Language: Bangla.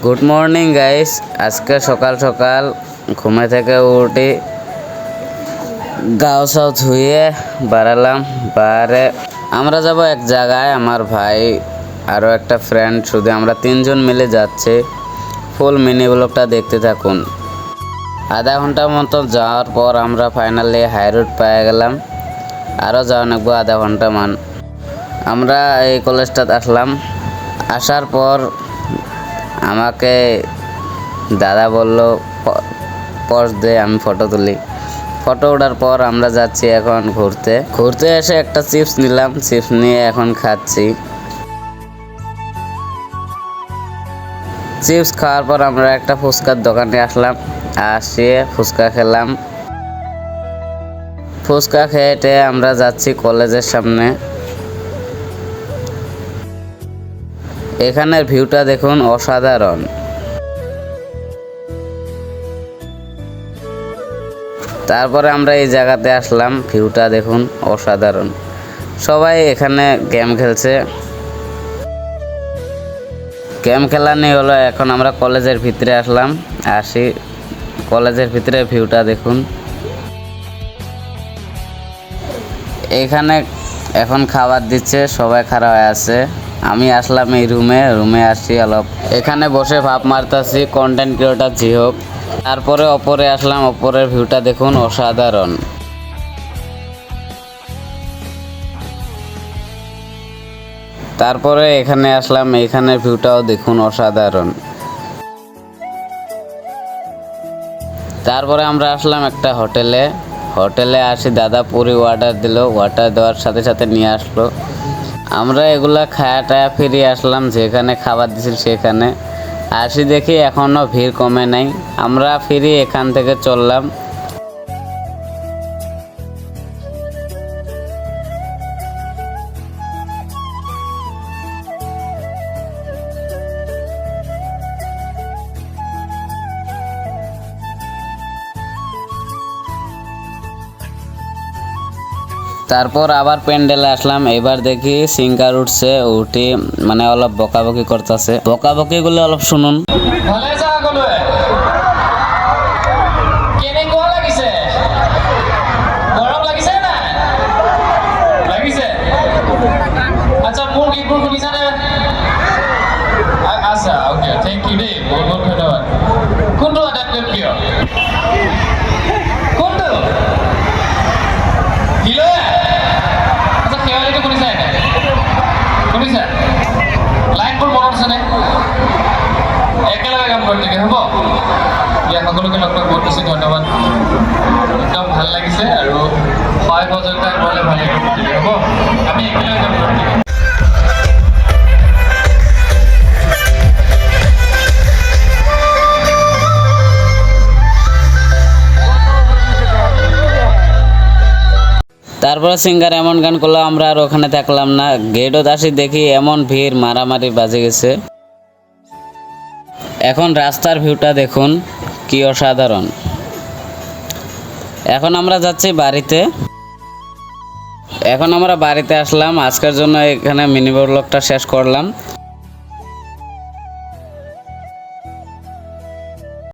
Good morning guys. আজকে সকাল সকাল ঘুমে থেকে উঠে গাও সাও ধুয়ে বাড়ালাম বাইরে। আমরা যাব এক জায়গায়, আমার ভাই আরও একটা ফ্রেন্ড, শুধু আমরা তিনজন মিলে যাচ্ছে। ফুল মিনি ব্লগটা দেখতে থাকুন। আধা ঘন্টার মতো যাওয়ার পর আমরা ফাইনালি হাই রোড পেয়ে গেলাম। আরও যাওয়া লাগবো আধা ঘন্টা মান। আমরা এই কলেজটাতে আসলাম। আসার পর আমাকে দাদা বলল পজ দে, আমি ফটো তুলি। ফটো ওঠার পর আমরা যাচ্ছি এখন ঘুরতে এসে একটা চিপস নিলাম, চিপস নিয়ে এখন খাচ্ছি। চিপস খাওয়ার পর আমরা একটা ফুচকার দোকানে আসলাম, আসিয়ে ফুচকা খেলাম। ফুচকা খেয়ে আমরা যাচ্ছি কলেজের সামনে। এখানের ভিউটা দেখুন, অসাধারণ। তারপরে আমরা এই জায়গাতে আসলাম, ভিউটা দেখুন অসাধারণ। সবাই এখানে গেম খেলছে। গেম খেলা নিয়ে হলো। এখন আমরা কলেজের ভিতরে আসলাম, কলেজের ভিতরে ভিউটা দেখুন। এখানে এখন খাবার দিচ্ছে, সবাই খাড়া হয়ে আছে। আমি আসলাম এই রুমে আসি অলপ, এখানে বসে ভাব মারতাছি কন্টেন্ট ক্রিয়েটর জি হোক। তারপরে ওপরে আসলাম, ওপরের ভিউটা দেখুন অসাধারণ। তারপরে এখানে আসলাম, এখানের ভিউটাও দেখুন অসাধারণ। তারপরে আমরা আসলাম একটা হোটেলে আসি, দাদা পুরি অর্ডার দিল, অর্ডার দেওয়ার সাথে সাথে নিয়ে আসলো। আমরা এগুলা খায়া টায়া ফিরিয়ে আসলাম, যেখানে খাবার দিছিল সেখানে আসি, দেখি এখনও ভিড় কমে নাই। আমরা ফিরি এখান থেকে চললাম। তারপর আবার প্যান্ডেলে আসলাম। এবার দেখি সিঙ্গার উঠছে, উঠি মানে অলপ বকাবকি করতেছে। বকাবকিগুলো অলপ শুনুন। আচ্ছা, ওকে, থ্যাংক ইউ দেই, বহুত বহুত ধন্যবাদ। কোনটো আটাইতকৈ প্ৰিয়? কোনটো? হিলয়া? আচ্ছা, শেৱালিটো শুনিছা? শুনিছা? লাইনবোৰ মনত আছেনে? একেলগে কাম কৰি থাকে, হ'ব? ইয়াত সকলোকে লগ পাই বহুত বেছি ধন্যবাদ। একদম ভাল লাগিছে আৰু সহায় সহযোগিতা কৰিলে ভাল লাগিব, হ'ব? আমি একেলগে কাম কৰি থাকিম। তারপরে সিঙ্গার এমন গান করলো, আমরা আর ওখানে থাকলাম না। গেটত আসি, দেখি এমন ভিড়, মারামারি বাজে গেছে। এখন রাস্তার ভিউটা দেখুন কি অসাধারণ। এখন আমরা যাচ্ছি বাড়িতে। এখন আমরা বাড়িতে আসলাম। আজকের জন্য এখানে মিনি ব্লগটা শেষ করলাম।